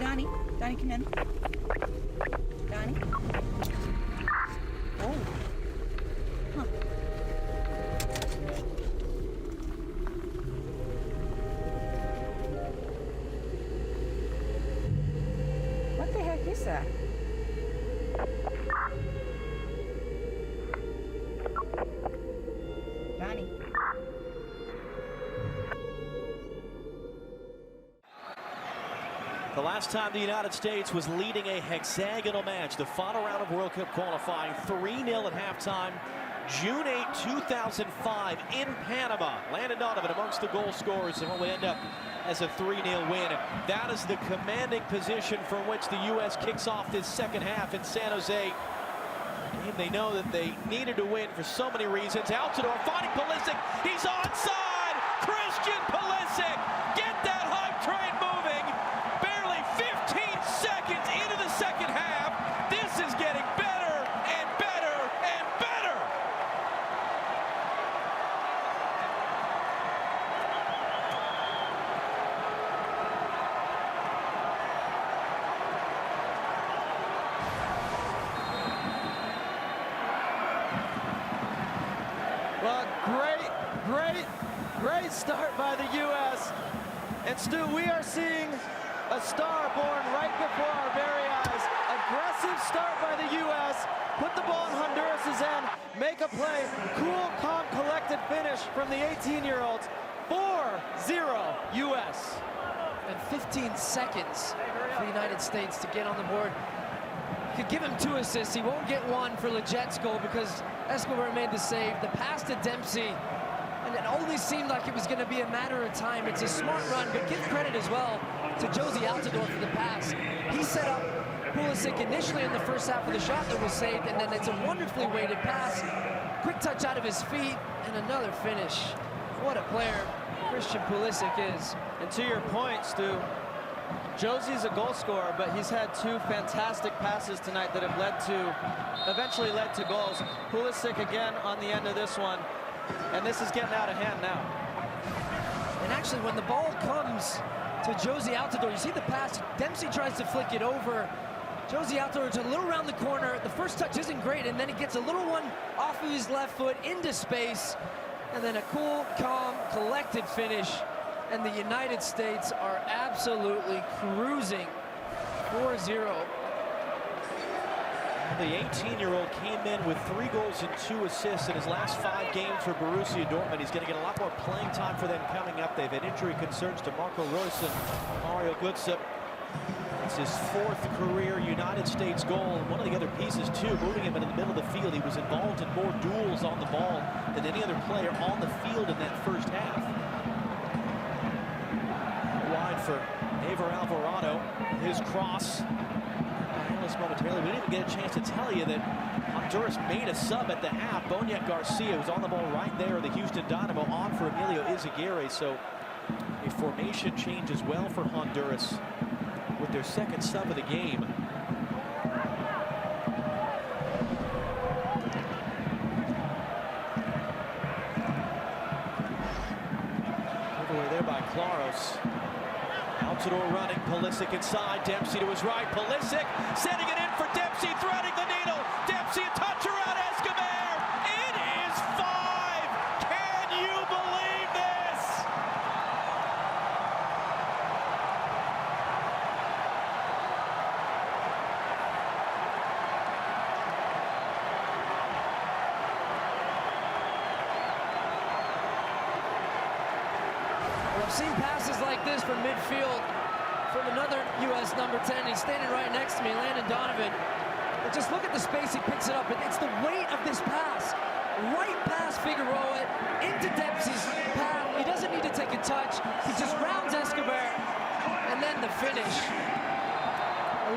Donnie. Donnie, come in. Donnie. Oh. Huh. What the heck is that? Donnie. The last time the United States was leading a hexagonal match, the final round of World Cup qualifying, 3-0 at halftime, June 8, 2005 in Panama. Landon Donovan amongst the goal scorers and what will end up as a 3-0 win. That is the commanding position from which the U.S. kicks off this second half in San Jose. And they know that they needed to win for so many reasons. Altidore finding Pulisic. He's onside! Christian Pulisic! Get that hype train moving! Barely 15 seconds into the second half. This is getting better and better and better! Well, great start by the U.S. And Stu, we are seeing a star born right before our very eyes. Aggressive start by the U.S. Put the ball in Honduras' end, make a play. Cool, calm, collected finish from the 18-year-olds. 4-0 U.S. And 15 seconds for the United States to get on the board. Could give him 2 assists. He won't get 1 for Leget's goal because Escobar made the save. The pass to Dempsey, and it only seemed like it was going to be a matter of time. It's a smart run, but give credit as well to Jozy Altidore for the pass. He set up Pulisic initially in the first half of the shot that was saved, and then it's a wonderfully weighted pass. Quick touch out of his feet, and another finish. What a player Christian Pulisic is. And to your point, Stu, Jozy's a goal scorer, but he's had 2 fantastic passes tonight that have eventually led to goals. Pulisic again on the end of this one, and this is getting out of hand now. And actually, when the ball comes to Jozy Altidore, you see the pass, Dempsey tries to flick it over. Jozy Altidore to a little around the corner. The first touch isn't great, and then he gets a little one off of his left foot into space, and then a cool, calm, collected finish. And the United States are absolutely cruising 4-0. The 18-year-old came in with 3 goals and 2 assists in his last 5 games for Borussia Dortmund. He's going to get a lot more playing time for them coming up. They've had injury concerns to Marco Reus and Mario Götze. It's his 4th career United States goal. And one of the other pieces, too, moving him into the middle of the field. He was involved in more duels on the ball than any other player on the field in that first half. Wide for Ever Alvarado. His cross. Momentarily, we didn't even get a chance to tell you that Honduras made a sub at the half. Boniek Garcia was on the ball right there. The Houston Dynamo on for Emilio Izaguirre. So a formation change as well for Honduras with their 2nd sub of the game. Giveaway there by Claros. Altidore running, Pulisic inside, Dempsey to his right, Pulisic sending it in for Dempsey, threading the needle, Dempsey a touch around Escobar, it is 5! Can you believe this? Well, I've seen passes like this from midfield from another U.S. number 10. He's standing right next to me, Landon Donovan. But just look at the space he picks it up. It's the weight of this pass. Right past Figueroa into Dempsey's path. He doesn't need to take a touch. He just rounds Escobar, and then the finish.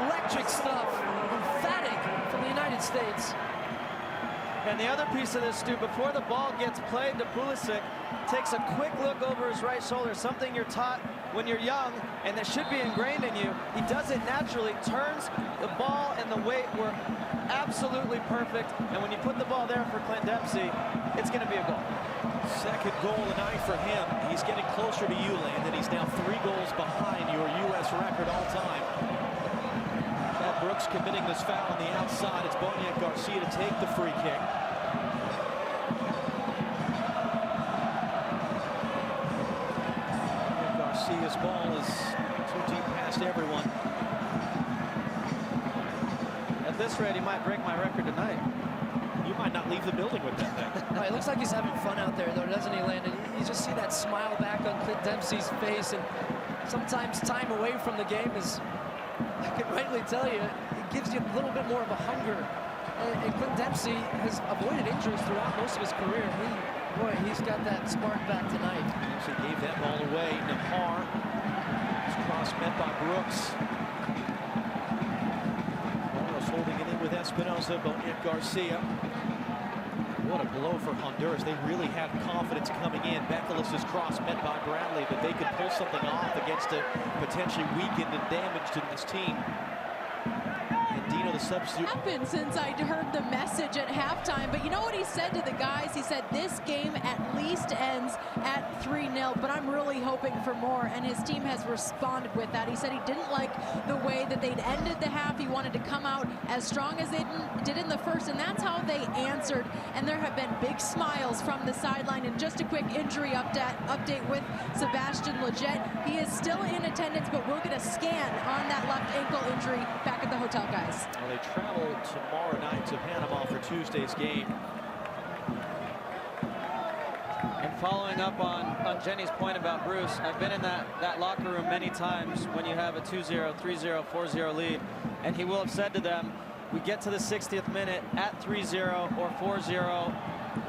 Electric stuff, emphatic from the United States. And the other piece of this, Stu, before the ball gets played to Pulisic, takes a quick look over his right shoulder, something you're taught when you're young, and that should be ingrained in you. He does it naturally, turns the ball, and the weight were absolutely perfect. And when you put the ball there for Clint Dempsey, it's going to be a goal. 2nd goal of the night for him. He's getting closer to you, Landon. He's now 3 goals behind your U.S. record all time. Brooks committing this foul on the outside. It's Boniek Garcia to take the free kick. Garcia's ball is too deep past everyone. At this rate, he might break my record tonight. You might not leave the building with that thing. Oh, it looks like he's having fun out there, though, doesn't he, Landon? You just see that smile back on Clint Dempsey's face, and sometimes time away from the game is, I can rightly tell you, it gives you a little bit more of a hunger. And Clint Dempsey has avoided injuries throughout most of his career. Boy, he's got that spark back tonight. Dempsey gave that ball away. Nahar. His cross met by Brooks. Honduras holding it in with Espinosa. Boniek Garcia. What a blow for Honduras. They really had confidence coming in. Bekelis's cross met by Bradley, but they could pull something off against a potentially weakened and damaged in this team. Dino, the substitute. Happened since I heard the message at halftime, but you know what he said to the guys? He said this game at least ends at 3-0, but I'm really hoping for more, and his team has responded with that. He said he didn't like the way that they'd ended the half. He wanted to come out as strong as they did in the first, and that's how they answered, and there have been big smiles from the sideline. And just a quick injury update with Sebastian Lletget. He is still in attendance, but we'll get a scan on that left ankle injury back at the hotel, guys. Well, they travel tomorrow night to Panama for Tuesday's game. And following up on Jenny's point about Bruce, I've been in that locker room many times when you have a 2-0, 3-0, 4-0 lead, and he will have said to them, we get to the 60th minute at 3-0 or 4-0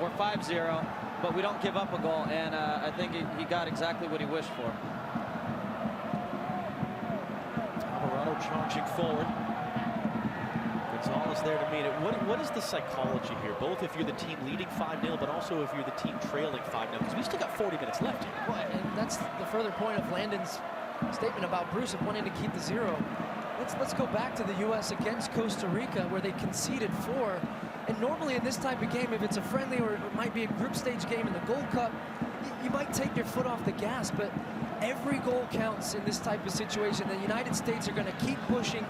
or 5-0, but we don't give up a goal, and I think he got exactly what he wished for. Colorado charging forward. Gonzalez there to meet it. What is the psychology here? Both if you're the team leading 5-0, but also if you're the team trailing 5-0, because we still got 40 minutes left here. Well, and that's the further point of Landon's statement about Bruce of wanting to keep the 0. Let's go back to the U.S. against Costa Rica, where they conceded 4. And normally in this type of game, if it's a friendly or it might be a group stage game in the Gold Cup, you might take your foot off the gas, but every goal counts in this type of situation. The United States are going to keep pushing,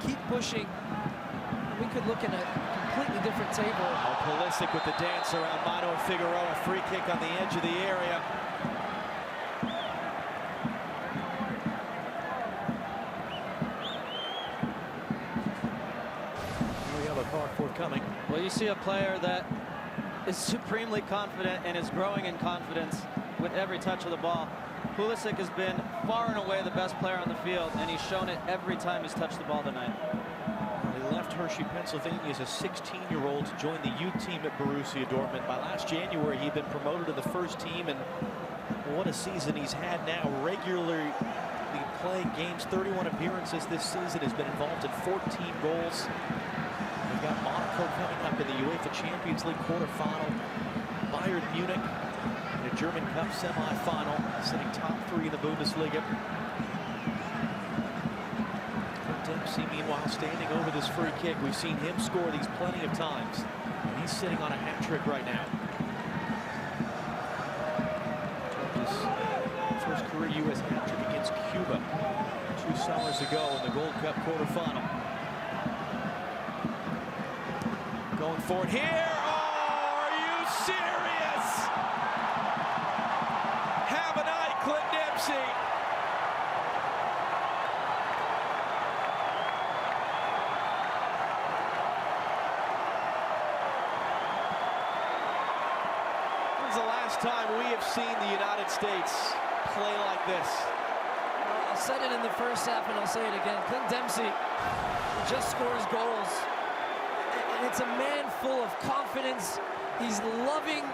We could look in a completely different table. Oh, Pulisic with the dance around Mino Figueroa. Free kick on the edge of the area. We have a card forthcoming. Well, you see a player that is supremely confident and is growing in confidence with every touch of the ball. Pulisic has been far and away the best player on the field, and he's shown it every time he's touched the ball tonight. He left Hershey, Pennsylvania as a 16-year-old to join the youth team at Borussia Dortmund. By last January, he'd been promoted to the first team, and what a season he's had now. Regularly playing games, 31 appearances this season, has been involved in 14 goals. We've got Monaco coming up in the UEFA Champions League quarterfinal. Bayern Munich in a German Cup semifinal, sitting top 3 in the Bundesliga. Dempsey, meanwhile, standing over this free kick. We've seen him score these plenty of times, and he's sitting on a hat trick right now. His first career U.S. hat trick against Cuba 2 summers ago in the Gold Cup quarterfinal. Going for it here. Oh, are you serious? Have a night, Clint Dempsey. When's the last time we have seen the United States play like this? I said it in the first half, and I'll say it again. Clint Dempsey just scores goals. And it's a man full of confidence. He's loving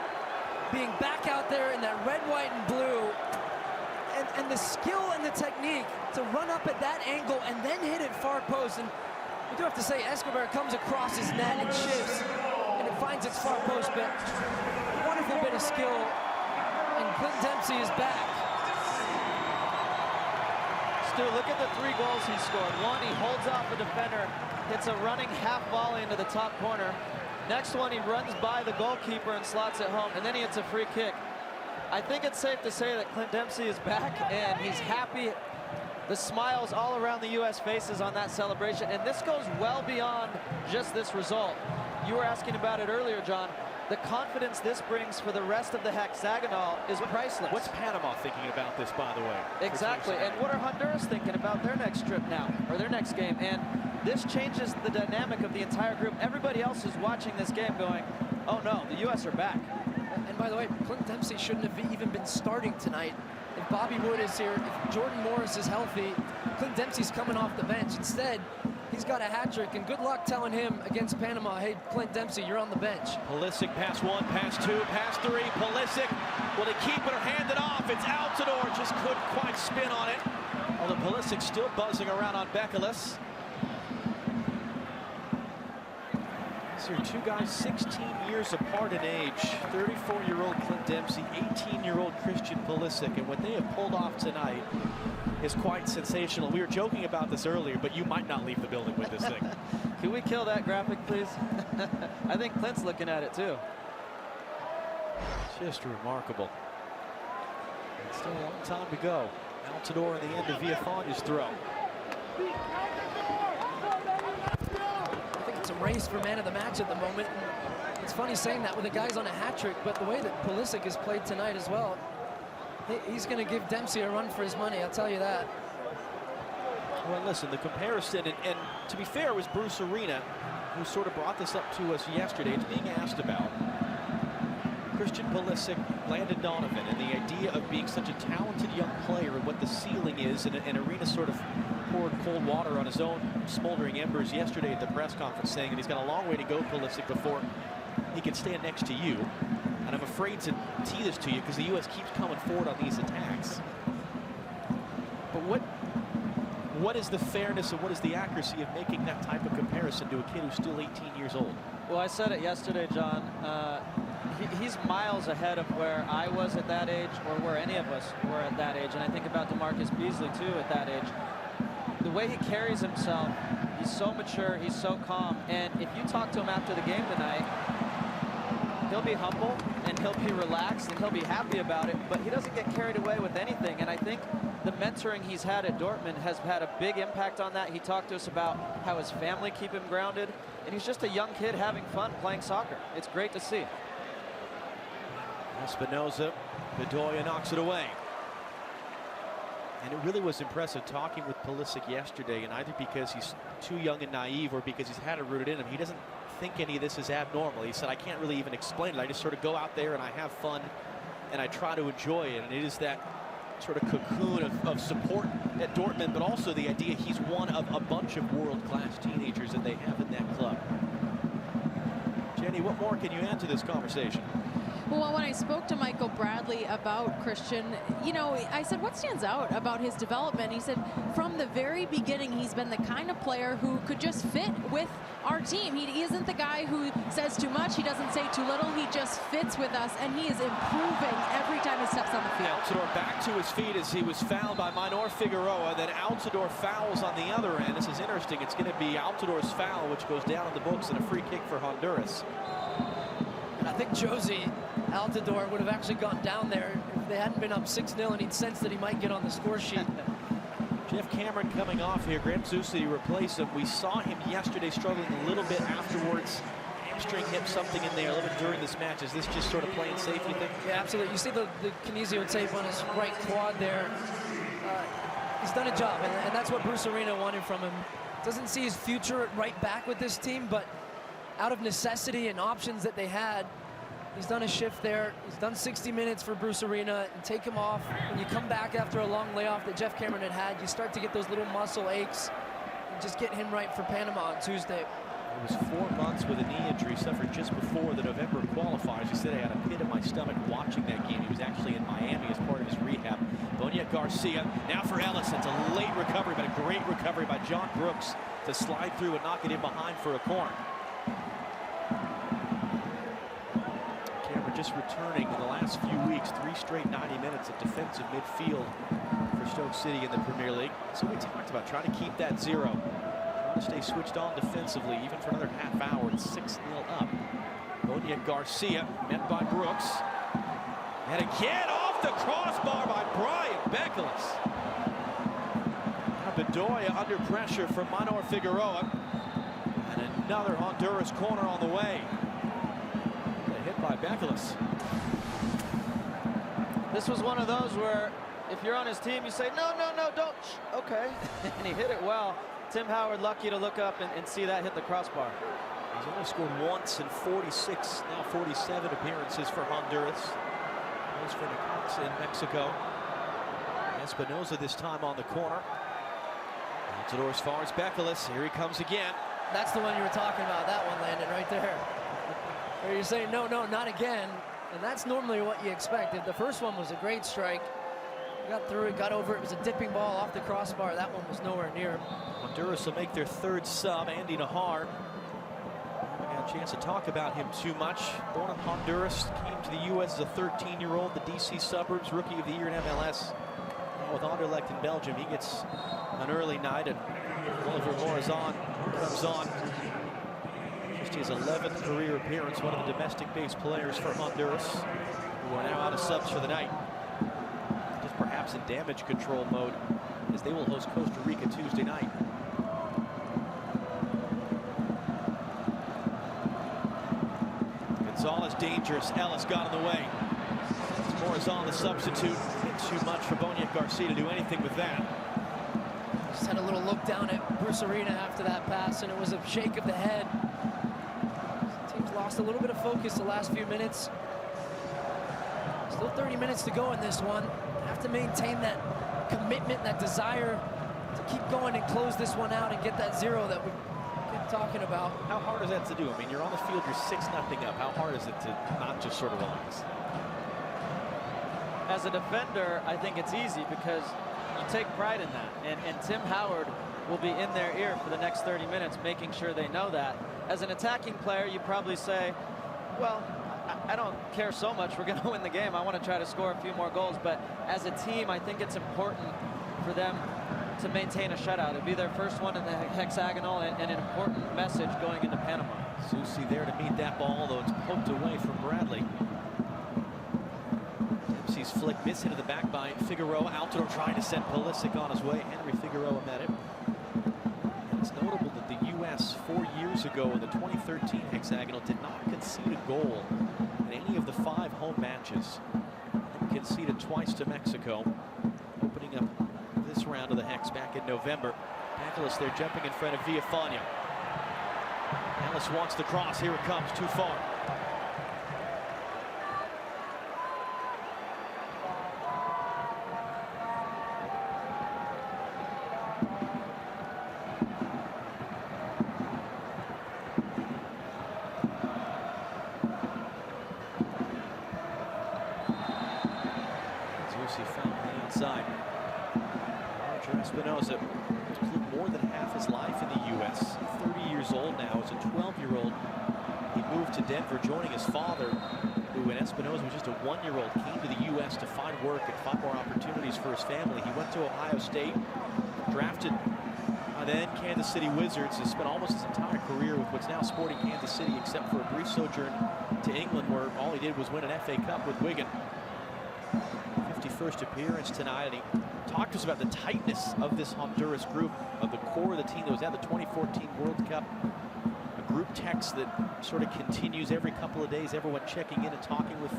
being back out there in that red, white, and blue. And the skill and the technique to run up at that angle and then hit it far post. And we do have to say, Escobar comes across his net and shifts, and it finds its far post. But a wonderful bit of skill, and Clint Dempsey is back. Stu, look at the 3 goals he scored. One, he holds off a defender, hits a running half volley into the top corner. Next one, he runs by the goalkeeper and slots it home, and then he hits a free kick. I think it's safe to say that Clint Dempsey is back, and he's happy The smiles all around the U.S. faces on that celebration, and this goes well beyond just this result. You were asking about it earlier, John. The confidence this brings for the rest of the hexagonal is priceless. What's Panama thinking about this, by the way? Exactly, and what are Honduras thinking about their next trip now, or their next game? And this changes the dynamic of the entire group. Everybody else is watching this game going, oh no, the U.S. are back. And by the way, Clint Dempsey shouldn't have even been starting tonight. If Bobby Wood is here, if Jordan Morris is healthy, Clint Dempsey's coming off the bench. Instead, he's got a hat trick, and good luck telling him against Panama, hey, Clint Dempsey, you're on the bench. Pulisic pass 1, pass 2, pass 3. Pulisic, will he keep it or hand it off? It's Altidore, just couldn't quite spin on it. Although Pulisic still buzzing around on Bekeles. These are two guys 16 years apart in age. 34-year-old Clint Dempsey, 18-year-old Christian Pulisic, and what they have pulled off tonight is quite sensational. We were joking about this earlier, but you might not leave the building with this thing. Can we kill that graphic, please? I think Clint's looking at it, too. Just remarkable. And still a long time to go. Altidore at the end of Villafaña's throw. I think it's a race for man of the match at the moment. And it's funny saying that with the guys on a hat trick, but the way that Pulisic has played tonight as well, he's going to give Dempsey a run for his money, I'll tell you that. Well, listen, the comparison, and to be fair, it was Bruce Arena who sort of brought this up to us yesterday. It's being asked about Christian Pulisic, Landon Donovan, and the idea of being such a talented young player and what the ceiling is, and Arena sort of poured cold water on his own smoldering embers yesterday at the press conference, saying that he's got a long way to go, Pulisic, before he can stand next to you. And I'm afraid to tee this to you because the U.S. keeps coming forward on these attacks. But what is the fairness and what is the accuracy of making that type of comparison to a kid who's still 18 years old? Well, I said it yesterday, John. He's miles ahead of where I was at that age or where any of us were at that age. And I think about DeMarcus Beasley, too, at that age. The way he carries himself, he's so mature, he's so calm. And if you talk to him after the game tonight, he'll be humble and he'll be relaxed and he'll be happy about it, but he doesn't get carried away with anything. And I think the mentoring he's had at Dortmund has had a big impact on that. He talked to us about how his family keep him grounded, and he's just a young kid having fun playing soccer. It's great to see. Espinoza, Bedoya knocks it away. And it really was impressive talking with Pulisic yesterday, and either because he's too young and naive or because he's had it rooted in him, he doesn't think any of this is abnormal. He said, I can't really even explain it. I just sort of go out there and I have fun and I try to enjoy it. And it is that sort of cocoon of support at Dortmund, but also the idea he's one of a bunch of world-class teenagers that they have in that club. Jenny, what more can you add to this conversation? Well, when I spoke to Michael Bradley about Christian, you know, I said, what stands out about his development? He said, from the very beginning, he's been the kind of player who could just fit with our team. He isn't the guy who says too much. He doesn't say too little. He just fits with us, and he is improving every time he steps on the field. Altidore back to his feet as he was fouled by Minor Figueroa. Then Altidore fouls on the other end. This is interesting. It's going to be Altidore's foul, which goes down in the books, and a free kick for Honduras. And I think Josie Altidore would have actually gone down there if they hadn't been up 6-0, and he'd sensed that he might get on the score sheet. Jeff Cameron coming off here. Grant Zusi replaced him. We saw him yesterday struggling a little bit afterwards. Hamstring hip, something in there a little bit during this match. Is this just sort of playing safe, you think? Yeah, absolutely. You see the kinesio tape on his right quad there. He's done a job, and that's what Bruce Arena wanted from him. Doesn't see his future at right back with this team, but out of necessity and options that they had, he's done a shift there. He's done 60 minutes for Bruce Arena, and take him off. When you come back after a long layoff that Jeff Cameron had, you start to get those little muscle aches, and just get him right for Panama on Tuesday. It was 4 months with a knee injury suffered just before the November qualifiers. He said, I had a pit in my stomach watching that game. He was actually in Miami as part of his rehab. Bonia Garcia, now for Ellis. It's a late recovery, but a great recovery by John Brooks to slide through and knock it in behind for a corner. Just returning in the last few weeks, 3 straight 90 minutes of defensive midfield for Stoke City in the Premier League. So we talked about trying to keep that 0, trying to stay switched on defensively, even for another half hour. It's 6-0 up. Bonia Garcia met by Brooks, and again off the crossbar by Brian Bekeles. Bedoya under pressure from Manuel Figueroa. And another Honduras corner on the way. A hit by Bekeles. This was one of those where if you're on his team, you say, no, no, no, don't. Okay. And he hit it well. Tim Howard lucky to look up and see that hit the crossbar. He's only scored once in 46, now 47 appearances for Honduras. Goes for Necaxa in Mexico. Espinoza this time on the corner. Altidore as far as Bekeles. Here he comes again. That's the one you were talking about, that one, Landon, right there. Where you're saying, no, no, not again. And that's normally what you expected. The first one was a great strike. Got through it, got over it. It was a dipping ball off the crossbar. That one was nowhere near. Honduras will make their third sub. Andy Najar. I got a chance to talk about him too much. Born in Honduras, came to the U.S. as a 13-year-old, the D.C. suburbs, rookie of the year in MLS. Now with Anderlecht in Belgium, he gets an early night, and Oliver Morazan comes on. Just his 11th career appearance, one of the domestic-based players for Honduras, who are now out of subs for the night. Just perhaps in damage control mode, as they will host Costa Rica Tuesday night. Gonzalez dangerous. Ellis got in the way. Morazan the substitute. Bit too much for Boniek Garcia to do anything with that. Just had a little look down at Bruce Arena after that pass, and it was a shake of the head. Team's lost a little bit of focus the last few minutes. Still 30 minutes to go in this one. Have to maintain that commitment, that desire to keep going and close this one out and get that zero that we kept talking about. How hard is that to do? I mean, you're on the field, you're 6-0 up. How hard is it to not just sort of relax? As a defender, I think it's easy because you take pride in that. And Tim Howard will be in their ear for the next 30 minutes, making sure they know that. As an attacking player, you probably say, well, I don't care so much. We're going to win the game. I want to try to score a few more goals. But as a team, I think it's important for them to maintain a shutout. It'd be their first one in the hexagonal and an important message going into Panama. Susi there to meet that ball, though it's poked away from Bradley. Dempsey's flick miss into the back by Figueroa. Altidore trying to send Pulisic on his way. Henry Figueroa met him. And it's notable that the U.S. 4 years ago in the 2013 hexagonal did not concede a goal in any of the 5 home matches. And conceded twice to Mexico, opening up this round of the hex back in November. Bekeles there jumping in front of Villafana. Ellis wants the cross. Here it comes, too far. Zusi found on the outside. Roger Espinoza has played more than half his life in the U.S. 30 years old now. As a 12-year-old, he moved to Denver, joining his father, who, when Espinoza was just a 1-year-old, came to the U.S. to find work and find more opportunities for his family. He went to Ohio State, drafted by then Kansas City Wizards, has spent almost his entire career with what's now Sporting Kansas City, except for a brief sojourn to England, where all he did was win an FA Cup with Wigan. 51st appearance tonight, and he talked to us about the tightness of this Honduras group, of the core of the team that was at the 2014 World Cup. A group text that sort of continues every couple of days, everyone checking in and talking with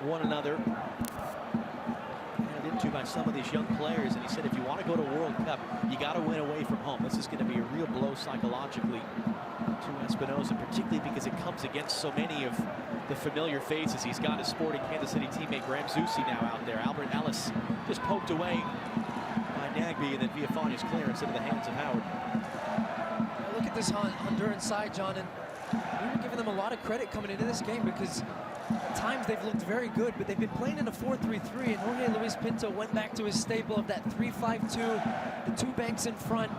one another. Handed into by some of these young players, and he said if you want to go to World Cup, you got to win away from home. This is going to be a real blow psychologically to Espinoza, particularly because it comes against so many of the familiar faces. He's got his Sporting Kansas City teammate Graham Zusi now out there. Albert Ellis just poked away by Nagbe, and then Villafana's clearance into the hands of Howard. Look at this Honduran side, John, and we were giving them a lot of credit coming into this game because at times they've looked very good, but they've been playing in a 4-3-3, and Jorge Luis Pinto went back to his staple of that 3-5-2, the 2 banks in front.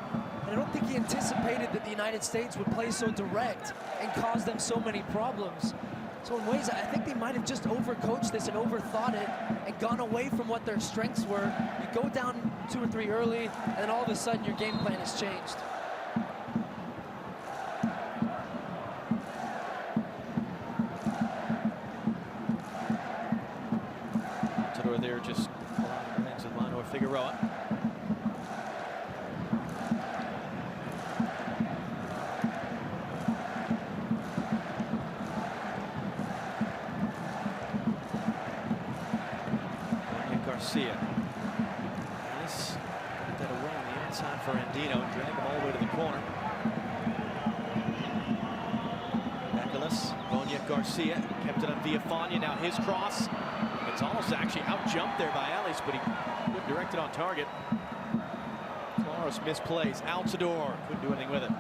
And I don't think he anticipated that the United States would play so direct and cause them so many problems. So in ways, I think they might have just overcoached this and overthought it and gone away from what their strengths were. You go down 2 or 3 early, and then all of a sudden your game plan has changed. Altidore there just allowing things with Manuel Figueroa. Garcia. This got that away on the inside for Andino and drag him all the way to the corner. Boniek Garcia kept it on Villafana. Now his cross. Gonzalez actually out-jumped there by Ellis, but he couldn't direct it on target. Claros misplays. Altidore couldn't do anything with it.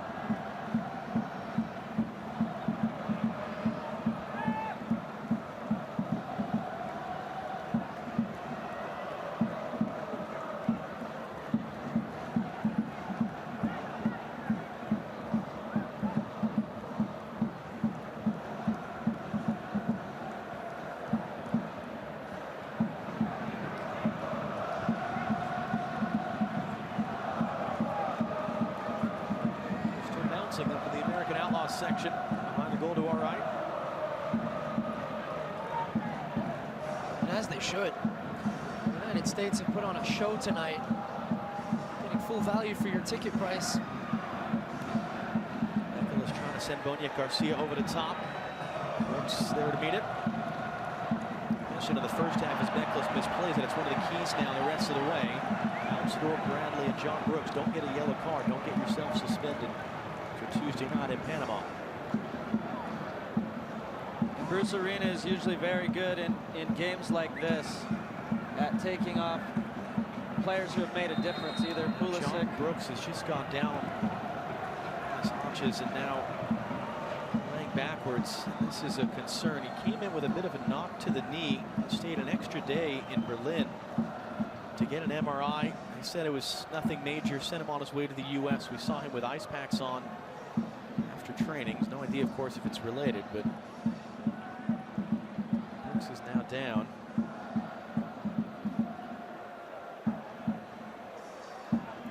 Up in the American Outlaws section behind the goal to our right. And as they should. The United States have put on a show tonight, getting full value for your ticket price. Nicholas trying to send Boniek Garcia over the top. Brooks there to meet it. Mission of the first half is Nicholas misplays it. It's one of the keys now the rest of the way. Altidore, Bradley, and John Brooks don't get a yellow card. Don't get yourself suspended for Tuesday night in Panama. Bruce Arena is usually very good in games like this at taking off players who have made a difference. Either Pulisic. John Brooks has just gone down his haunches and now laying backwards. This is a concern. He came in with a bit of a knock to the knee, stayed an extra day in Berlin to get an MRI. They said it was nothing major, sent him on his way to the US. We saw him with ice packs on after training. There's no idea, of course, if it's related, but Brooks is now down.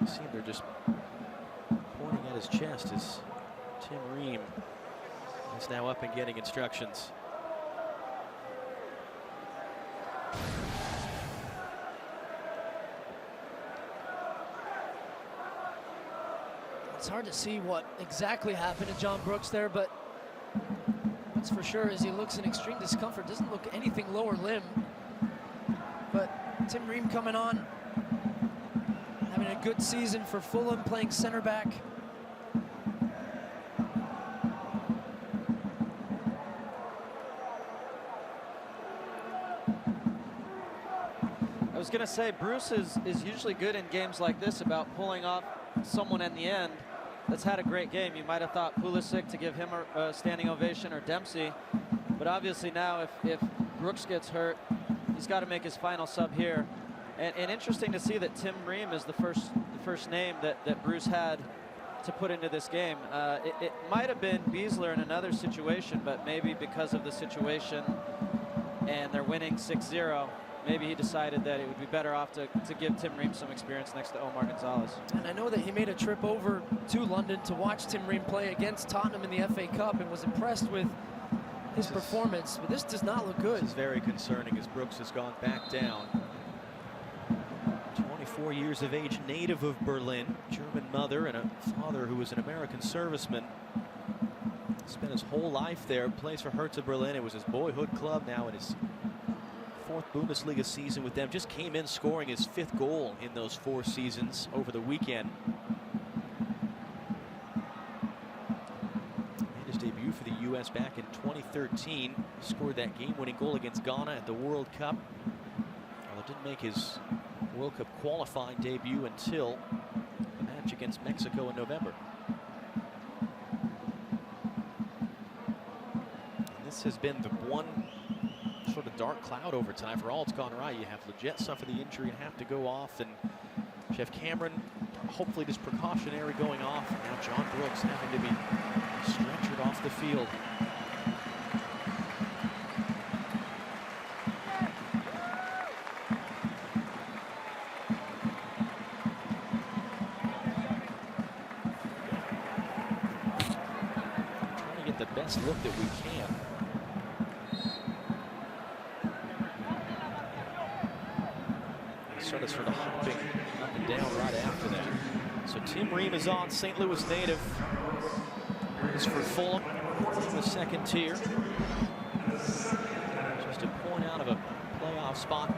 You see they're just pointing at his chest as Tim Ream is now up and getting instructions. It's hard to see what exactly happened to John Brooks there, but what's for sure is he looks in extreme discomfort. Doesn't look anything lower limb. But Tim Ream coming on, having a good season for Fulham, playing center back. I was going to say, Bruce is usually good in games like this about pulling off someone in the end that's had a great game. You might have thought Pulisic to give him a standing ovation, or Dempsey, but obviously now if Brooks gets hurt, he's got to make his final sub here. And interesting to see that Tim Ream is the first name that Bruce had to put into this game. It might have been Beasler in another situation, but maybe because of the situation and they're winning 6-0, maybe he decided that it would be better off to give Tim Ream some experience next to Omar Gonzalez. And I know that he made a trip over to London to watch Tim Ream play against Tottenham in the FA Cup and was impressed with his performance, but this does not look good. This is very concerning as Brooks has gone back down. 24 years of age, native of Berlin, German mother and a father who was an American serviceman. Spent his whole life there, plays for Hertha Berlin. It was his boyhood club, now in his 4th Bundesliga season with them. Just came in scoring his 5th goal in those 4 seasons over the weekend. Made his debut for the U.S. back in 2013. Scored that game-winning goal against Ghana at the World Cup. Although didn't make his World Cup qualifying debut until the match against Mexico in November. And this has been the one sort of dark cloud over tonight. For all it's gone right, you have Leggett suffer the injury and have to go off, and Jeff Cameron hopefully just precautionary going off. And now John Brooks having to be stretchered off the field. Trying to get the best look that we can. Started sort of hopping up and down right after that. So Tim Ream is on, St. Louis native. Is for Fulham in the 2nd tier. Just a point out of a playoff spot.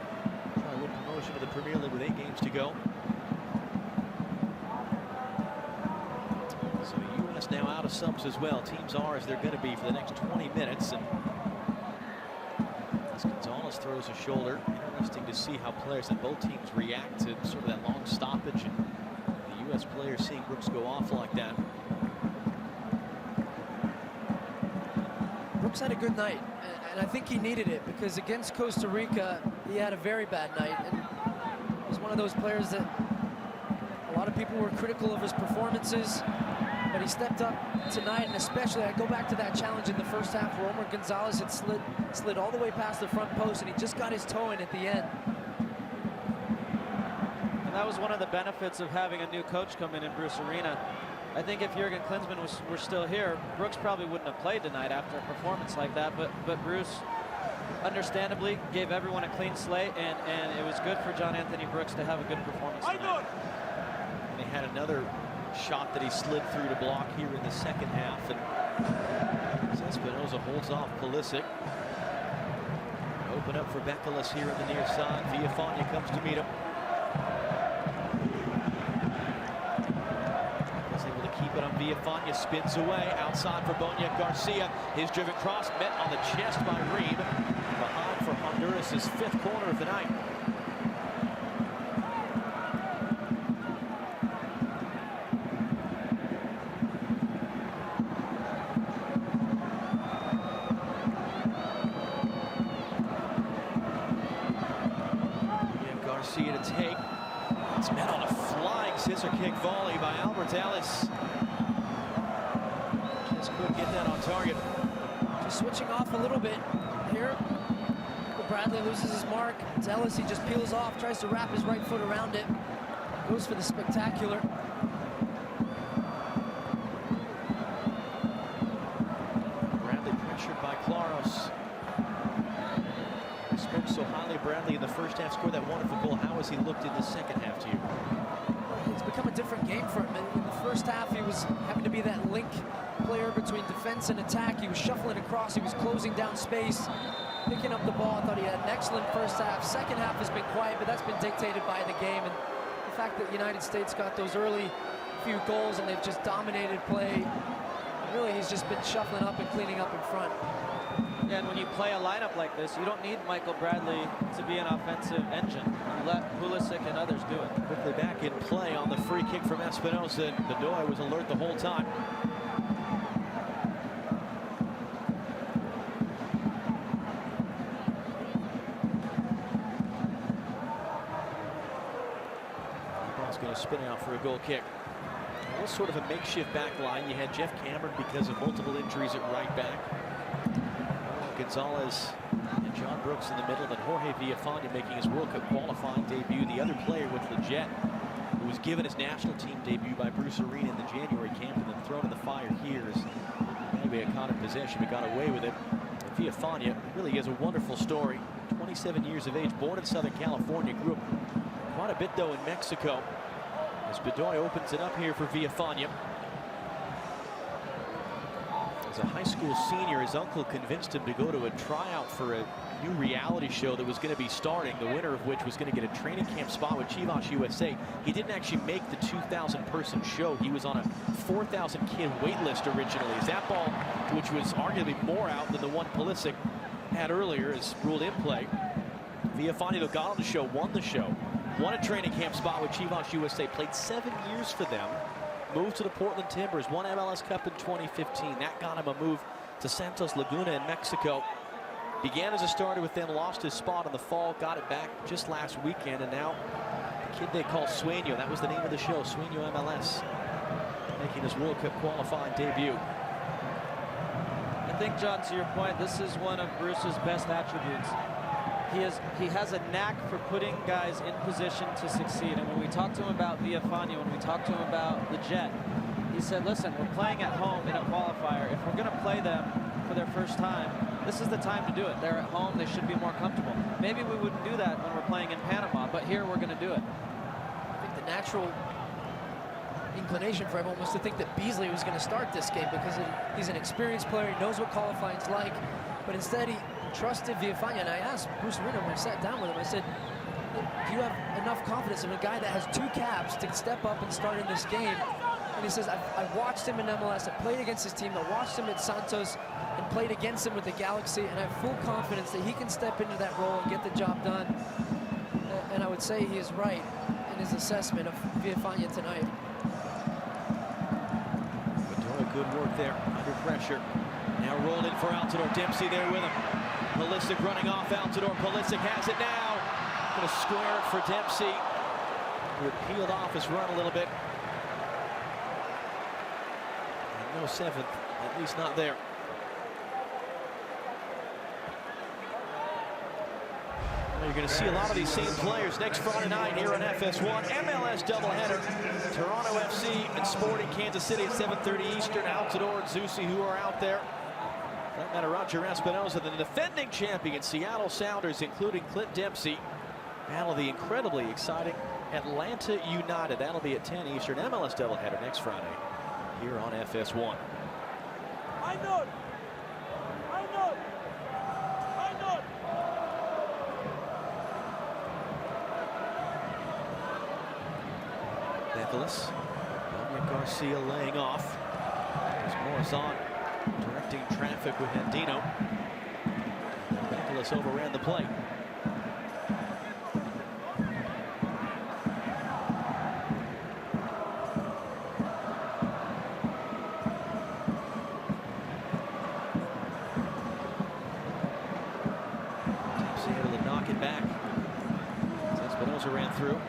Try a little promotion promotion to the Premier League with 8 games to go. So the U.S. now out of subs as well. Teams are as they're going to be for the next 20 minutes. And as Gonzalez throws a shoulder, interesting to see how players on both teams react to sort of that long stoppage. And the U.S. players seeing Brooks go off like that. Brooks had a good night, and I think he needed it, because against Costa Rica, he had a very bad night. And he was one of those players that a lot of people were critical of his performances, but he stepped up tonight, and especially I go back to that challenge in the first half where Omar Gonzalez had slid all the way past the front post, and he just got his toe in at the end. And that was one of the benefits of having a new coach come in Bruce Arena. I think if Jurgen Klinsmann were still here, Brooks probably wouldn't have played tonight after a performance like that. But Bruce, understandably, gave everyone a clean slate, and it was good for John Anthony Brooks to have a good performance tonight. And he had another shot that he slid through to block here in the second half. And Espinosa holds off Pulisic. Open up for Bekeles here on the near side. Villafana comes to meet him. Keep it on Villafana, spins away, outside for Boniek Garcia. His driven cross met on the chest by Reeb. Behind for Honduras, his 5th corner of the night. Boniek Garcia to take. It's met on a flying scissor kick volley by Albert Ellis. Just couldn't get that on target. Just switching off a little bit here. Bradley loses his mark. It's Ellis, he just peels off, tries to wrap his right foot around it. Goes for the spectacular. Bradley pressured by Claros. We spoke so highly of Bradley in the first half, scored that wonderful goal. How has he looked in the second half to you? It's become a different game for him. In the first half, he was having to be that link player between defense and attack. He was shuffling across, he was closing down space, picking up the ball. I thought he had an excellent first half. Second half has been quiet, but that's been dictated by the game. And the fact that the United States got those early few goals and they've just dominated play, really he's just been shuffling up and cleaning up in front. Yeah, and when you play a lineup like this, you don't need Michael Bradley to be an offensive engine. You let Pulisic and others do it. Quickly back in play on the free kick from Espinosa. Bedoya was alert the whole time. Ball's going to spin out for a goal kick. It was sort of a makeshift back line. You had Jeff Cameron because of multiple injuries at right back. Gonzalez and John Brooks in the middle, and Jorge Villafana making his World Cup qualifying debut. The other player with Leggett, who was given his national team debut by Bruce Arena in the January camp and then thrown in the fire here as maybe a caught in possession, but got away with it. Villafana really has a wonderful story. 27 years of age, born in Southern California, grew up quite a bit though in Mexico. As Bedoya opens it up here for Villafana. As a high school senior, his uncle convinced him to go to a tryout for a new reality show that was going to be starting, the winner of which was going to get a training camp spot with Chivas USA. He didn't actually make the 2,000-person show. He was on a 4,000-kid wait list originally. As that ball, which was arguably more out than the one Pulisic had earlier, is ruled in play. Villafana, though, got on the show, won a training camp spot with Chivas USA, played 7 years for them. Moved to the Portland Timbers, won MLS Cup in 2015. That got him a move to Santos Laguna in Mexico. Began as a starter with them, lost his spot in the fall, got it back just last weekend, and now a kid they call Sueño. That was the name of the show, Sueño MLS, making his World Cup qualifying debut. I think, John, to your point, this is one of Bruce's best attributes. He has a knack for putting guys in position to succeed. And when we talked to him about Villafana, when we talked to him about Leggett, he said, listen, we're playing at home in a qualifier. If we're going to play them for their first time, this is the time to do it. They're at home, they should be more comfortable. Maybe we wouldn't do that when we're playing in Panama, but here we're going to do it. I think the natural inclination for everyone was to think that Beasley was going to start this game because he's an experienced player, he knows what qualifying's like, but instead he trusted Villafana. And I asked Bruce Arena when I sat down with him, I said, do you have enough confidence in a guy that has 2 caps to step up and start in this game? And he says, I've watched him in MLS, I played against his team, I watched him at Santos and played against him with the Galaxy, and I have full confidence that he can step into that role and get the job done. And I would say he is right in his assessment of Villafana tonight. But doing good work there under pressure. Now rolled in for Altidore. Dempsey there with him. Pulisic running off Altidore. Pulisic has it now. Going to square it for Dempsey. Who had peeled off his run a little bit. And no 7th, at least not there. You're going to see a lot of these same players next Friday night here on FS1. MLS doubleheader. Toronto FC and Sporting Kansas City at 7:30 Eastern. Altidore and Zusi, who are out there. That matter, Roger Espinoza, the defending champion Seattle Sounders, including Clint Dempsey. Battle the incredibly exciting Atlanta United. That'll be at 10 Eastern. MLS doubleheader next Friday here on FS1. I know. Nicholas. Garcia laying off. There's Morazan directing traffic with Andino. Nicholas overran the play. Dempsey able to knock it back. Espinoza ran through.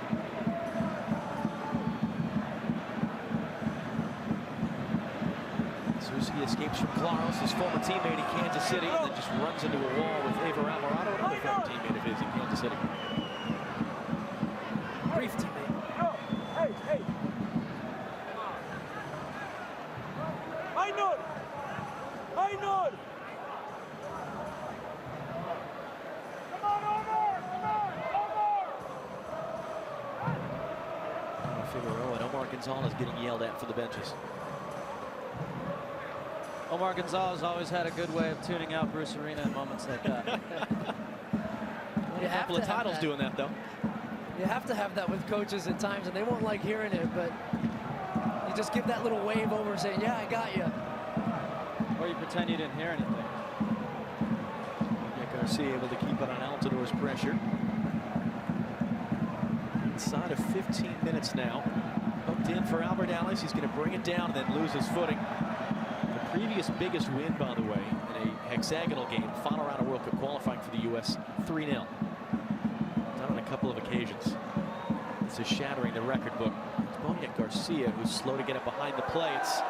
He escapes from Claros, his former teammate in Kansas City, and then just runs into a wall with Ever Alvarado, another former teammate of his in Kansas City. Brief teammate. Hey. I know. Come on, Omar. Figueroa and Omar Gonzalez getting yelled at for the benches. Omar Gonzalez always had a good way of tuning out Bruce Arena in moments like that. A couple of titles doing that, though. You have to have that with coaches at times, and they won't like hearing it, but you just give that little wave over and say, yeah, I got you. Or you pretend you didn't hear anything. Garcia able to keep it on Altidore's pressure. Inside of 15 minutes now. Hooked in for Albert Allis. He's going to bring it down and then lose his footing. The previous biggest win, by the way, in a hexagonal game, final round of World Cup qualifying for the U.S., 3-0. Done on a couple of occasions. This is shattering the record book. It's Boniek Garcia who's slow to get up behind the play. It's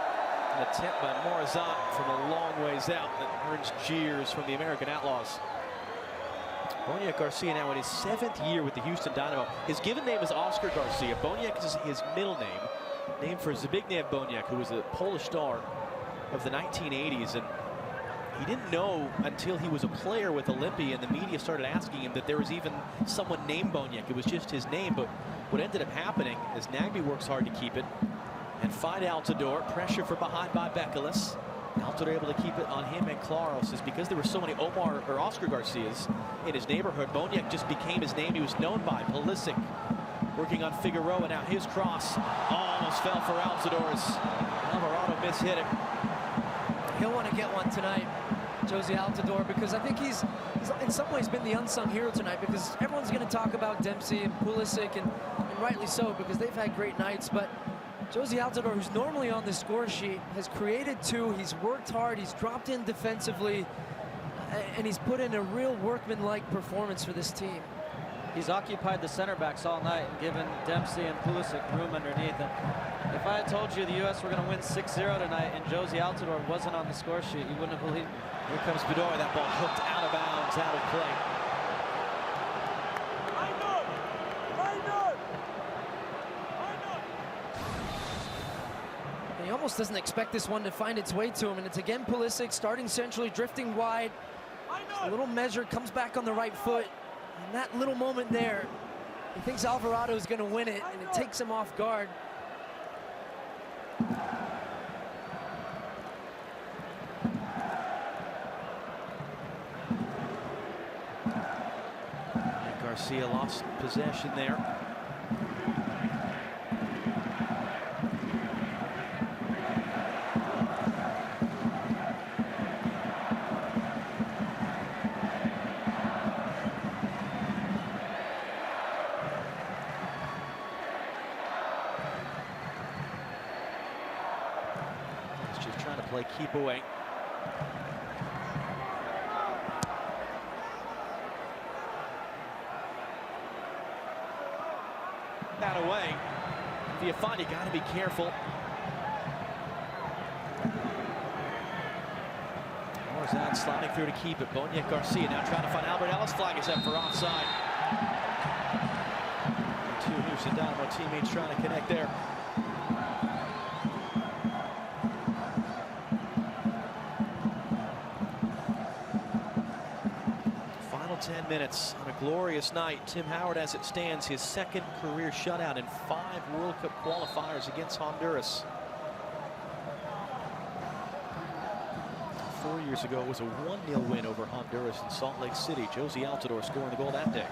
an attempt by Morazan from a long ways out that earns jeers from the American Outlaws. Boniek Garcia now in his 7th year with the Houston Dynamo. His given name is Oscar Garcia. Boniek is his middle name, named for Zbigniew Boniek, who was a Polish star of the 1980s, and he didn't know until he was a player with Olympia and the media started asking him that there was even someone named Boniek. It was just his name, but what ended up happening is Nagbe works hard to keep it and find Altidore. Pressure from behind by Bekelis. Altidore able to keep it on him and Claros. Is because there were so many Omar or Oscar Garcias in his neighborhood. Boniek just became his name. He was known by. Pulisic working on Figueroa. Now his cross almost fell for Altidore's. Alvarado mishit it. He'll want to get one tonight, Josie Altidore, because I think he's in some ways been the unsung hero tonight, because everyone's going to talk about Dempsey and Pulisic, and rightly so, because they've had great nights. But Josie Altidore, who's normally on the score sheet, has created 2. He's worked hard. He's dropped in defensively, and he's put in a real workman-like performance for this team. He's occupied the center backs all night and given Dempsey and Pulisic room underneath. And if I had told you the U.S. were going to win 6-0 tonight and Josie Altidore wasn't on the score sheet, you wouldn't have believed. Here comes Bedoya. That ball hooked out of bounds, out of play. He almost doesn't expect this one to find its way to him, and it's again Pulisic starting centrally, drifting wide. A little measure, comes back on the right foot. And that little moment there, he thinks Alvarado is going to win it, and it takes him off guard. Garcia lost possession there. He's just trying to play keep away. That away. If you find, you got to be careful. Morzan sliding through to keep it. Boniek Garcia now trying to find Albert Ellis. Flag is up for offside. Two Houston Dynamo teammates trying to connect there. Final 10 minutes on a glorious night. Tim Howard, as it stands, his second career shutout in 5 World Cup qualifiers against Honduras. 4 years ago, it was a 1-0 win over Honduras in Salt Lake City. Josie Altidore scoring the goal that day.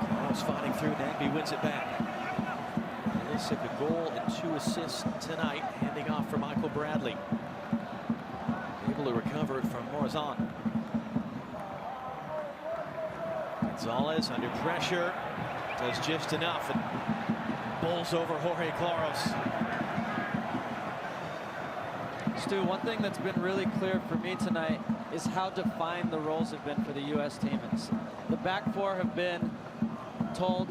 Klaus fighting through. Nagby wins it back. Pulisic a goal and 2 assists tonight, handing off for Michael Bradley. Able to recover it from Morzan. Gonzalez under pressure, does just enough and bowls over Jorge Claros. Stu, one thing that's been really clear for me tonight is how defined the roles have been for the U.S. team. The back four have been told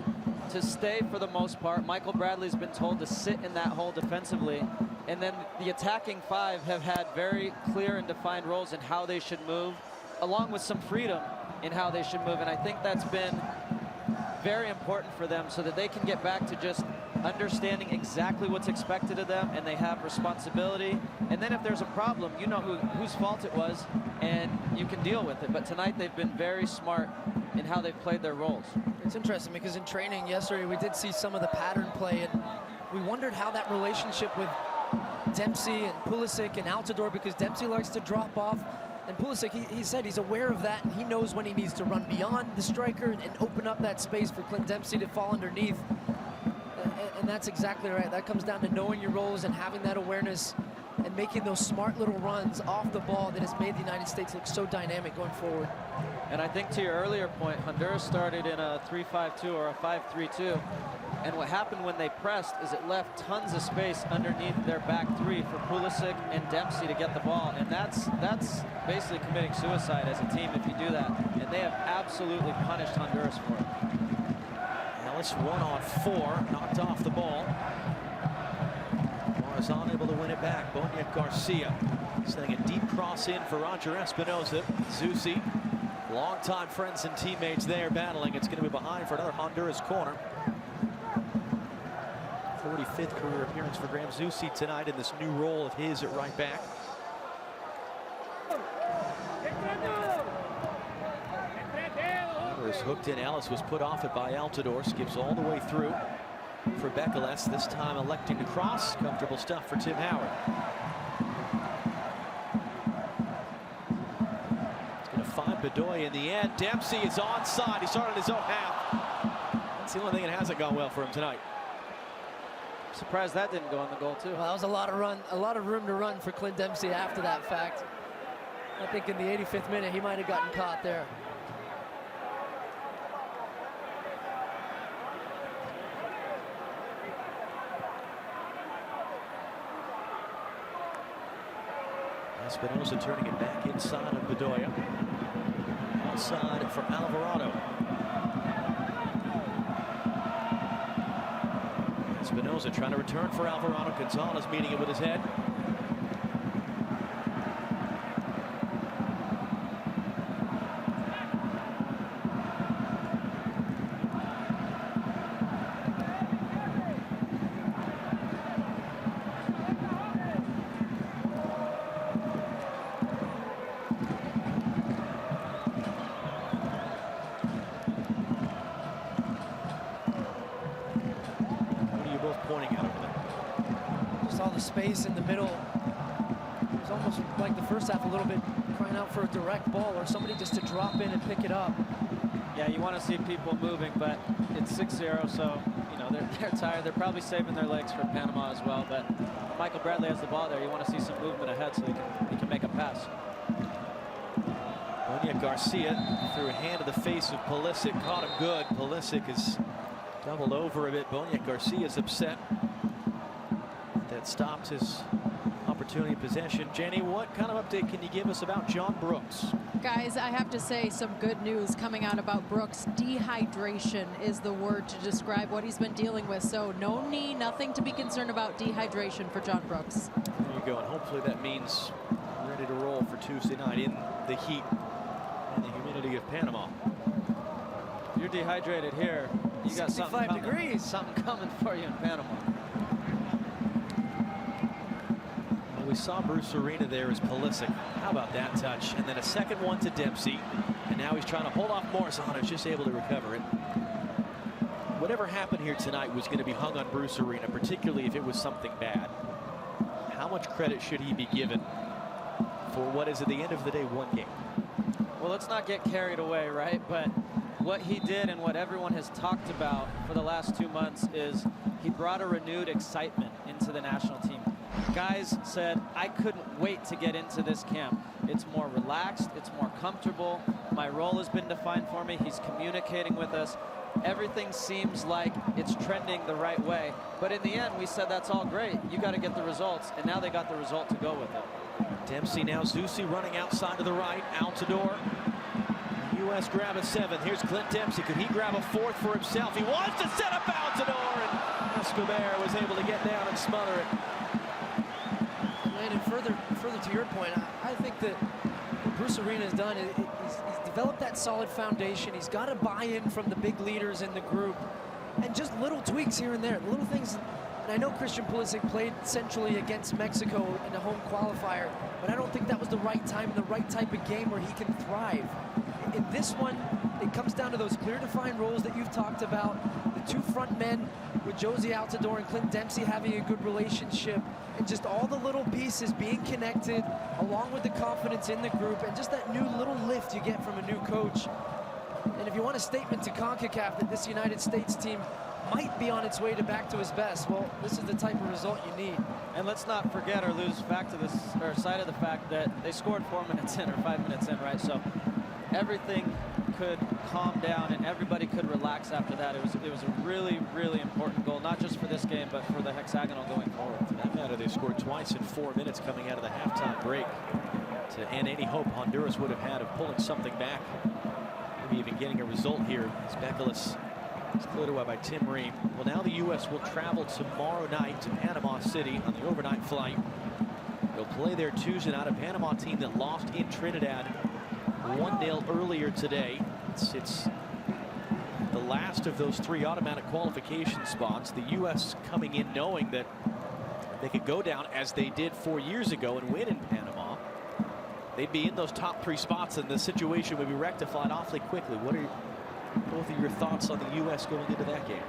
to stay for the most part. Michael Bradley's been told to sit in that hole defensively. And then the attacking 5 have had very clear and defined roles in how they should move, along with some freedom in how they should move. And I think that's been very important for them so that they can get back to just understanding exactly what's expected of them, and they have responsibility. And then if there's a problem, you know whose fault it was, and you can deal with it. But tonight they've been very smart in how they've played their roles. It's interesting because in training yesterday, we did see some of the pattern play, and we wondered how that relationship with Dempsey and Pulisic and Altidore, because Dempsey likes to drop off. And Pulisic, he said he's aware of that, and he knows when he needs to run beyond the striker and open up that space for Clint Dempsey to fall underneath. And that's exactly right. That comes down to knowing your roles and having that awareness and making those smart little runs off the ball that has made the United States look so dynamic going forward. And I think to your earlier point, Honduras started in a 3-5-2 or a 5-3-2. And what happened when they pressed is it left tons of space underneath their back 3 for Pulisic and Dempsey to get the ball. And that's basically committing suicide as a team if you do that. And they have absolutely punished Honduras for it. Ellis 1-on-4, knocked off the ball. Morzan able to win it back. Boniek Garcia sending a deep cross in for Roger Espinoza. Zusi, longtime friends and teammates there battling. It's going to be behind for another Honduras corner. 45th career appearance for Graham Zusi tonight in this new role of his at right back. Was hooked in. Ellis was put off it by Altidore. Skips all the way through for Bekeles, this time electing to cross. Comfortable stuff for Tim Howard. He's going to find Bedoya in the end. Dempsey is onside. He started his own half. That's the only thing that hasn't gone well for him tonight. Surprised that didn't go on the goal too. Well, that was a lot of room to run for Clint Dempsey after that fact. I think in the 85th minute he might have gotten caught there. Espinoza turning it back inside of Bedoya. Outside for Alvarado. Espinoza trying to return for Alvarado. Gonzalez meeting it with his head. Pointing out over there. space in the middle. It was almost like the first half a little bit crying out for a direct ball or somebody just to drop in and pick it up. Yeah, you want to see people moving, but it's 6-0, so you know they're tired. They're probably saving their legs for Panama as well. But Michael Bradley has the ball there. You want to see some movement ahead so he can make a pass. Bonia Garcia threw a hand to the face of Pulisic, caught him good. Pulisic is doubled over a bit. Bonia Garcia's upset. That stopped his opportunity possession. Jenny, what kind of update can you give us about John Brooks? Guys, I have to say some good news coming out about Brooks. Dehydration is the word to describe what he's been dealing with. So no knee, nothing to be concerned about dehydration for John Brooks. There you go, and hopefully that means ready to roll for Tuesday night in the heat and the humidity of Panama. If you're dehydrated here, you got 65 degrees. Something coming for you in Panama. We saw Bruce Arena there as Pulisic. How about that touch? And then a second one to Dempsey. And now he's trying to hold off Morizano, just able to recover it. Whatever happened here tonight was going to be hung on Bruce Arena, particularly if it was something bad. How much credit should he be given for what is at the end of the day one game? Well, let's not get carried away, right? But what he did and what everyone has talked about for the last 2 months is he brought a renewed excitement into the national team. Guys said, I couldn't wait to get into this camp. It's more relaxed, it's more comfortable. My role has been defined for me. He's communicating with us. Everything seems like it's trending the right way. But in the end, we said that's all great. You got to get the results, and now they got the result to go with it. Dempsey now, Zusi running outside to the right, Altidore. U.S. grab a 7th. Here's Clint Dempsey. Could he grab a 4th for himself? He wants to set up Altidore, and Escobar was able to get down and smother it. And further to your point, I think that what Bruce Arena has done is he's developed that solid foundation. He's got a buy-in from the big leaders in the group, and just little tweaks here and there, little things. And I know Christian Pulisic played centrally against Mexico in a home qualifier, but I don't think that was the right time and the right type of game where he can thrive. In this one, it comes down to those clear defined roles that you've talked about. The two front men with Josie Altidore and Clint Dempsey having a good relationship, and just all the little pieces being connected, along with the confidence in the group, and just that new little lift you get from a new coach. And if you want a statement to CONCACAF that this United States team might be on its way back to its best, well, this is the type of result you need. And let's not forget or lose sight of the fact that they scored 4 minutes in or 5 minutes in, right? So everything could calm down and everybody could relax after that. It was a really, really important goal, not just for this game, but for the hexagonal going forward. For that matter, they scored twice in 4 minutes coming out of the halftime break to end any hope Honduras would have had of pulling something back, maybe even getting a result here. Speculoos is cleared away by Tim Ream. Well, now the U.S. will travel tomorrow night to Panama City on the overnight flight. They'll play their Tuesday night. A Panama team that lost in Trinidad 1-0 earlier today. It's the last of those 3 automatic qualification spots. The U.S. coming in knowing that they could go down as they did 4 years ago and win in Panama. They'd be in those top 3 spots and the situation would be rectified awfully quickly. What are both of your thoughts on the U.S. going into that game?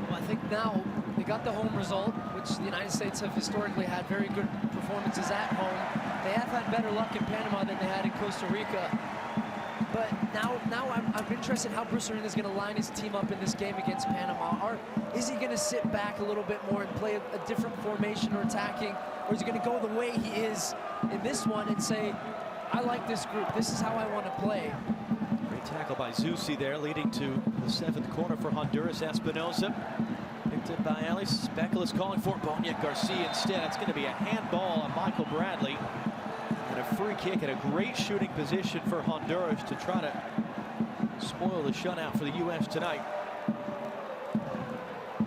Well, I think now they got the home result, which the United States have historically had very good performances at home. They have had better luck in Panama than they had in Costa Rica. But now I'm interested in how Bruce Arena is going to line his team up in this game against Panama. Or is he going to sit back a little bit more and play a different formation or attacking? Or is he going to go the way he is in this one and say, I like this group. This is how I want to play. Great tackle by Zusi there, leading to the 7th corner for Honduras. Espinosa picked up by Alice. Speculoos calling for Bonia Garcia instead. It's going to be a handball on Michael Bradley. And a free kick and a great shooting position for Honduras to try to spoil the shutout for the U.S. tonight.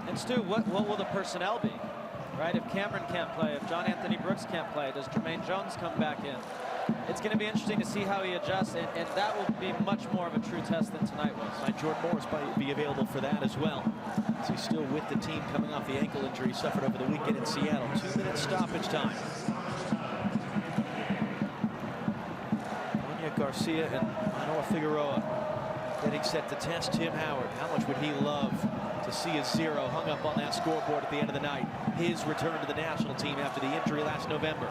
And Stu, what will the personnel be? Right, if Cameron can't play, if John Anthony Brooks can't play, does Jermaine Jones come back in? It's going to be interesting to see how he adjusts, and that will be much more of a true test than tonight was. And Jordan Morris might be available for that as well, as he's still with the team coming off the ankle injury suffered over the weekend in Seattle. 2-minute stoppage time. Bonia Garcia and Manoa Figueroa Getting set to test Tim Howard. How much would he love to see a 0 hung up on that scoreboard at the end of the night? His return to the national team after the injury last November.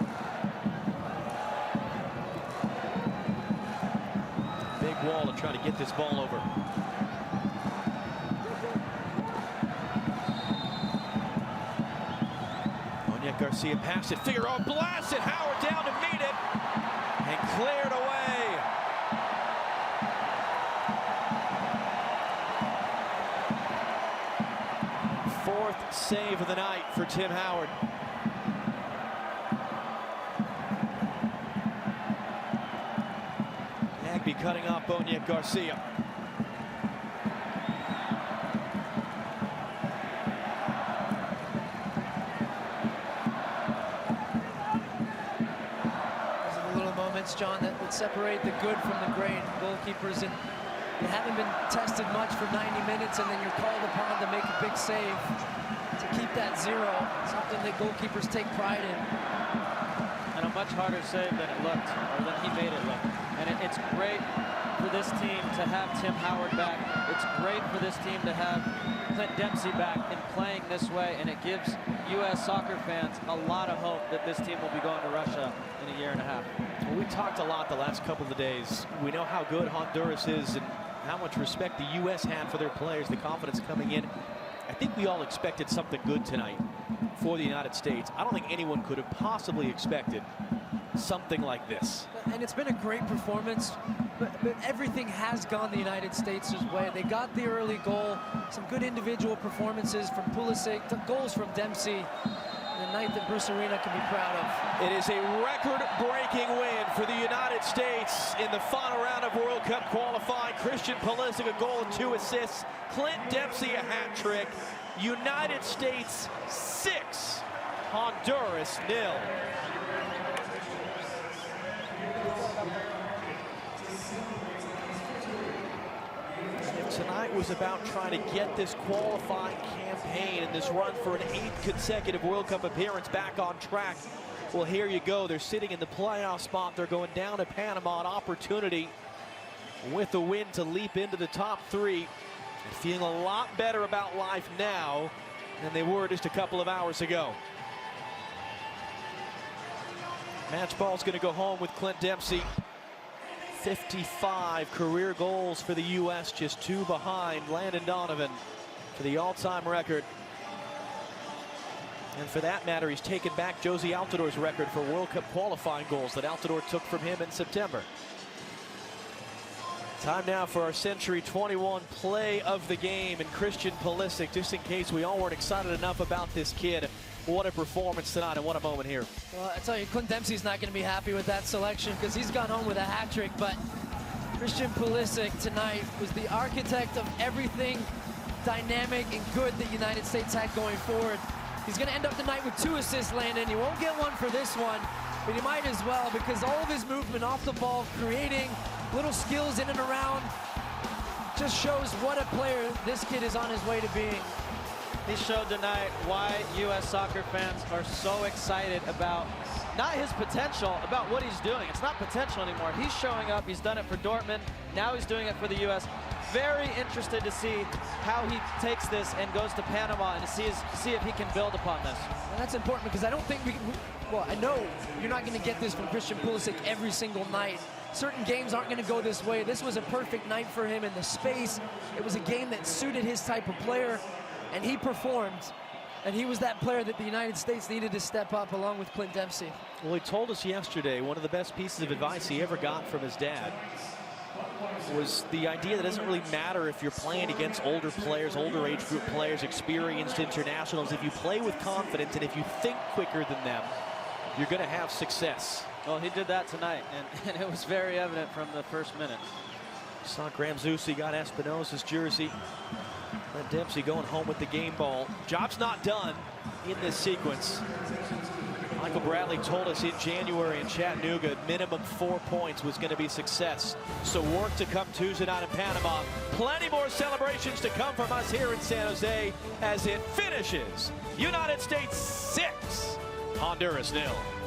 Big wall to try to get this ball over. Garcia passed it. Figueroa blasted Howard down to meet it and cleared away. Fourth save of the night for Tim Howard. Agby cutting off Boniek Garcia. John, that would separate the good from the great. Goalkeepers, and you haven't been tested much for 90 minutes, and then you're called upon to make a big save to keep that 0. Something that goalkeepers take pride in. And a much harder save than it looked, or than he made it look. And it's great for this team to have Tim Howard back. It's great for this team to have Clint Dempsey back and playing this way, and it gives U.S. soccer fans a lot of hope that this team will be going to Russia in a year and a half. Well, we talked a lot the last couple of days. We know how good Honduras is and how much respect the U.S. had for their players, the confidence coming in. I think we all expected something good tonight for the United States. I don't think anyone could have possibly expected something like this. And it's been a great performance, but everything has gone the United States' way. They got the early goal, some good individual performances from Pulisic, goals from Dempsey. A night that Bruce Arena can be proud of. It is a record-breaking win for the United States in the final round of World Cup qualifying. Christian Pulisic a goal and 2 assists. Clint Dempsey a hat trick. United States 6, Honduras 0. Tonight was about trying to get this qualifying campaign and this run for an 8th consecutive World Cup appearance back on track. Well, here you go. They're sitting in the playoff spot. They're going down to Panama, an opportunity with a win to leap into the top 3 and feeling a lot better about life now than they were just a couple of hours ago. Match ball's going to go home with Clint Dempsey. 55 career goals for the U.S., just 2 behind Landon Donovan for the all-time record. And for that matter, he's taken back Josie Altidor's record for World Cup qualifying goals that Altidor took from him in September. Time now for our Century 21 play of the game, and Christian Pulisic, just in case we all weren't excited enough about this kid. What a performance tonight, and what a moment here. Well, I tell you, Clint Dempsey's not going to be happy with that selection because he's gone home with a hat trick, but Christian Pulisic tonight was the architect of everything dynamic and good that the United States had going forward. He's going to end up the night with 2 assists, Landon. He won't get one for this one, but he might as well because all of his movement off the ball, creating little skills in and around, just shows what a player this kid is on his way to being. He showed tonight why U.S. soccer fans are so excited about not his potential, about what he's doing. It's not potential anymore. He's showing up. He's done it for Dortmund. Now he's doing it for the U.S. Very interested to see how he takes this and goes to Panama and to see if he can build upon this. And that's important because I don't think well, I know you're not going to get this from Christian Pulisic every single night. Certain games aren't going to go this way. This was a perfect night for him in the space. It was a game that suited his type of player, and he performed. And he was that player that the United States needed to step up along with Clint Dempsey. Well, he told us yesterday one of the best pieces of advice he ever got from his dad was the idea that it doesn't really matter if you're playing against older players, older age group players, experienced internationals. If you play with confidence and if you think quicker than them, you're going to have success. Well, he did that tonight, and it was very evident from the first minute. Saw Graham Zusi got Espinosa's jersey. Clint Dempsey going home with the game ball. Job's not done in this sequence. Michael Bradley told us in January in Chattanooga, minimum 4 points was going to be success. So work to come Tuesday night in Panama. Plenty more celebrations to come from us here in San Jose as it finishes United States 6, Honduras 0.